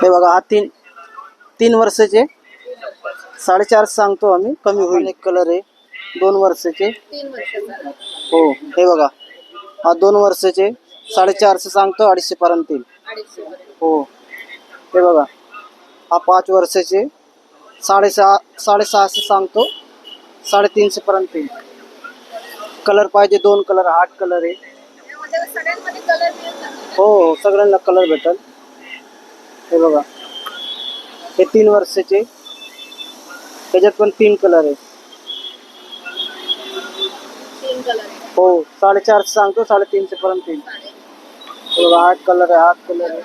हे बघा हा तीन वर्षाचे 4.5 सांगतो आम्ही, कमी होईल. एक कलर आहे 2 वर्षाचे 3 वर्षाचा. हो. हे बघा हा 2 वर्षाचे 450 सांगतो, 250 पर्यंत येईल. 250 पर्यंत. हो. हे बघा हा 5 वर्षाचे 650 सांगतो, 350 पर्यंत येईल. कलर पाहिजे 2 कलर, 8 कलर आहे. यामध्ये सगळ्यांमध्ये कलर मिळतात. हो सगळ्यांना कलर भेटल. हे बघा हे 3 वर्षाचे, त्याच्यात पण 3 कलर आहे. 3 कलर आहे. हो 450 सांगतो, 350 पर्यंत येईल. हे बघा 8 कलर आहे, 8 कलर आहे.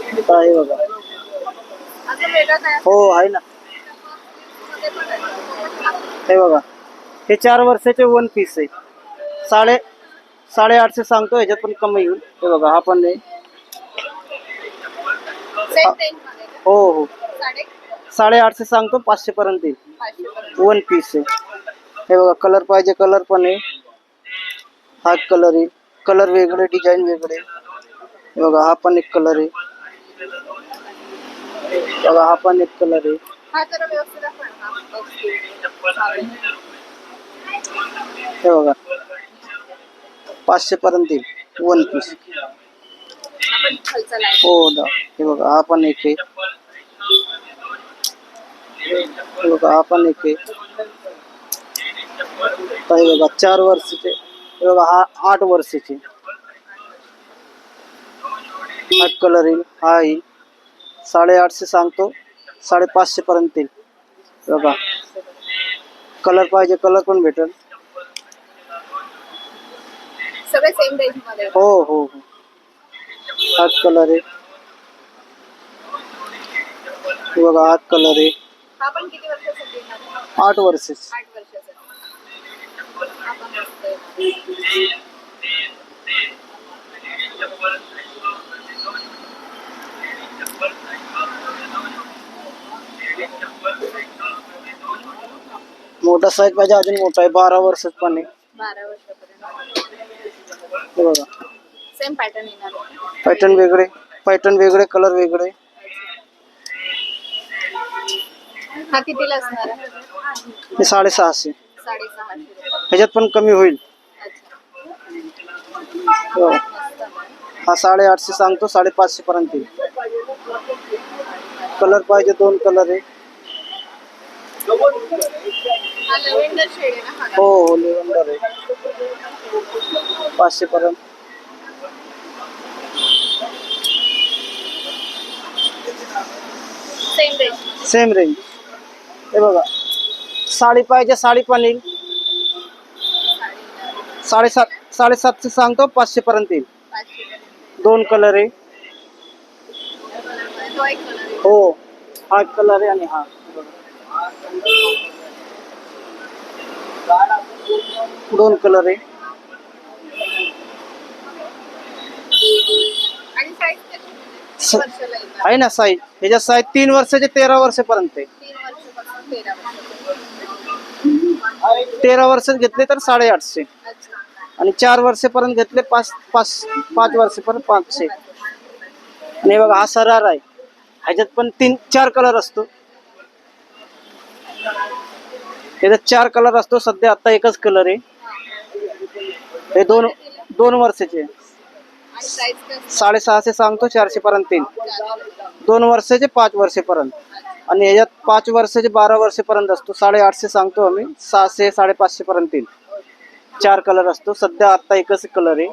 हे बघा असं वेगळं काय हो आहे ना. मध्ये पण आहे. हे बघा हे 4 वर्षाचे 1 पीस आहे. 850 सांगतो, ह्याच्यात पण कमी होईल. हे बघा हा पण आहे. सेम रेंज मध्ये का? हो हो 850 सांगतो, 500 पर्यंत येईल. 550 पर्यंत. 1 पीस आहे. हे बघा कलर पाहिजे कलर पण आहे. हा कलर आहे, कलर वेगळे, डिझाईन वेगळे. हे बघा हा पण एक कलर आहे. बघा हा पण एक कलर आहे. हा जरा व्यवस्थित दाखवा ना. हे बघा 500 पर्यंत येईल 1 पीस. आपण खालचा लाईन. हो दा. हे बघा हा पण एक आहे. हे बघा हा पण एक आहे. हे बघा 4 वर्षाचे. हे बघा हा 8 वर्षाचे. 8 कलर येईल. हा येईल 850 सांगतो, 550 पर्यंत येईल. बघा कलर पाहिजे कलर पण भेटेल. सगळे सेम रेंज मध्ये. हो हो हो. 8 कलर आहे. हे बघा 8 कलर आहे. हा पण किती वर्षासाठी येणार आहे? 8 वर्ष. 8 वर्षासाठी. हा पण मस्त आहे. मोठा साईज पाहिजे, अजून मोठा आहे 12 वर्षात पण आहे. 12 वर्षापर्यंत. हे बघा सेम पॅटर्न येणार आहे. पॅटर्न वेगळे कलर वेगळे. हा कितीला असणार आहे? हे 650. 650. ह्याच्यात पण कमी होईल. अच्छा. हो. हा 850 सांगतो, 550 पर्यंत येईल. कलर पाहिजे 2 कलर आहे. हा लव्हेंडर शेड आहे ना? हो हो लेव्हंडर आहे. 500 पर्यंत. Same range. Same range. हे बघा साडी पाहिजे, साडी पण येईल. 750 सांगतो, 500 पर्यंत येईल. 2 कलर आहे. तो एक कलर आहे. हो हा कलर आहे आणि हा 2 कलर आहे. आणि साईज कशी वर्षाला येणार? आहे ना साईज. ह्याच्यात साईज 3 वर्षाचे 13 वर्षापर्यंत आहे. 3 वर्षापासून 13 वर्ष. 13 वर्षात घेतले तर 850 अच्छा. आणि 4 वर्षापर्यंत घेतले 5 वर्षापर्यंत 500. आणि बघा हा सरार आहे. ह्याच्यात पण 3-4 कलर असतो. ह्याच्यात 4 कलर असतो. सध्या आता एकच कलर आहे. हे 2 वर्षाचे. आणि प्राइस कसं? 650 सांगतो, 400 पर्यंत येईल. 2 वर्षाचे 5 वर्षापर्यंत. आणि ह्याच्यात 5 वर्षाचे 12 वर्षापर्यंत असतो. 850 सांगतो आम्ही, 600 550 पर्यंत येईल. 4 कलर असतो. सध्या आता एकच कलर आहे.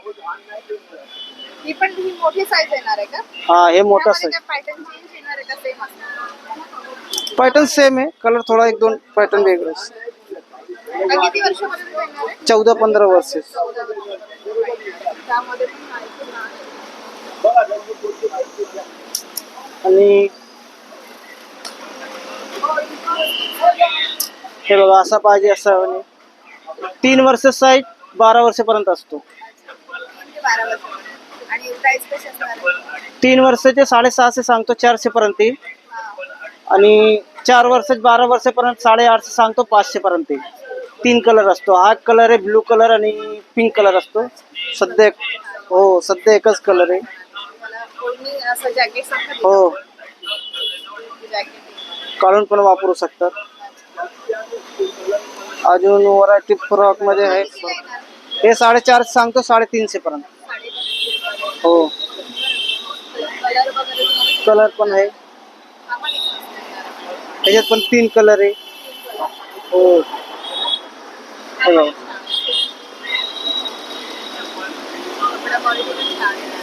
ही पण ही मोठी साईज येणार आहे का? हा हे मोठा साईज. पॅटर्न चेंज येणार आहे का? सेम असणार? पॅटर्न सेम आहे, कलर थोडा 1-2 पॅटर्न वेगळे. हा किती वर्षापर्यंत येणार आहे? 14-15 वर्ष. 14 वर्ष. त्यामध्ये पण माहिती नाही. आणि हे बघा असा पाहिजे असं. 3 वर्ष साईज 12 वर्षापर्यंत असतो. 12 वर्ष. आणि प्राइस कशी असणार आहे? 3 वर्षाचे 650 सांगतो, 400 पर्यंत येईल. हा. आणि 4 वर्षाचे 12 वर्षापर्यंत 850 सांगतो, 500 पर्यंत येईल. 3 कलर असतो. हा कलर आहे ब्लू कलर आणि पिंक कलर असतो. सध्या हो सध्या एकच कलर आहे. मला तुम्ही असं जॅकेट सारखं हो जॅकेट काढून पण वापरू शकतात. अजून व्हरायटी फ्रॉक मध्ये आहे. हे 450 सांगतो 350 पर्यंत. हो कलर वगैरे तुम्हाला कलर पण आहे. सामान एक मस्त येणार आहे. त्याच्यात पण 3 कलर आहे. हो हे बघा. कपडा क्वालिटी पण छान येणार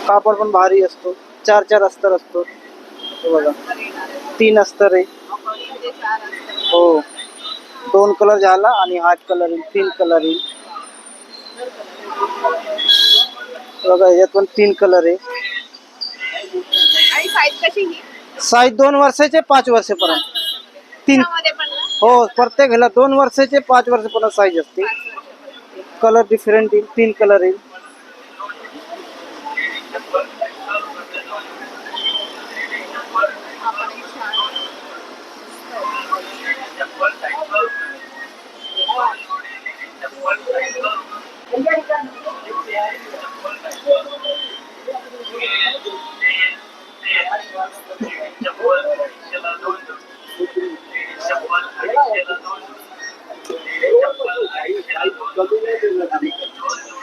कापड पण भारी असतो. 4 अस्तर असतो. हे बघा आहे. 3 अस्तर आहे. ते 4 असतात. हो 2 कलर झाला आणि हा कलर येईल 3 कलर येईल. बघा याच्यात पण 3 कलर आहे. आणि साईज कशी ही साईज 2 वर्षाचे 5 वर्षापर्यंत. 3 त्यामध्ये पण ना हो प्रत्येक ह्याला 2 वर्षाचे 5 वर्षापर्यंत साईज असते. 5 वर्षापर्यंत. कलर डिफरंट येईल. 3 कलर येईल. हा पण एक छान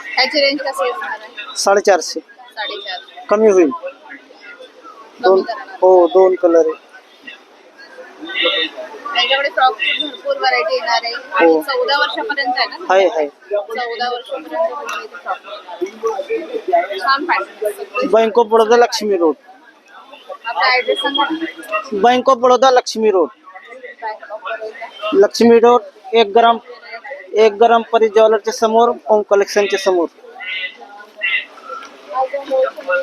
ह्याची रेंज कशी असणार आहे 450 4.5 कमी होईल. कमी करणार हो 2 कलर आहे. त्याच्याकडे फ्रॉक भरपूर व्हरायटी येणार आहे आणि 14 वर्षापर्यंत आहे ना आहे 14 वर्षापर्यंत तुम्हाला इथे फ्रॉक मिळणार. छान pattern bank of Baroda Lakshmi road. आपला ऍड्रेस सांगा ना. Bank of Baroda Lakshmi road. Bank of Baroda Lakshmi road 1 ग्राम परी ज्वेलरच्या समोर ओम कलेक्शनच्या समोर. अजून बरोबर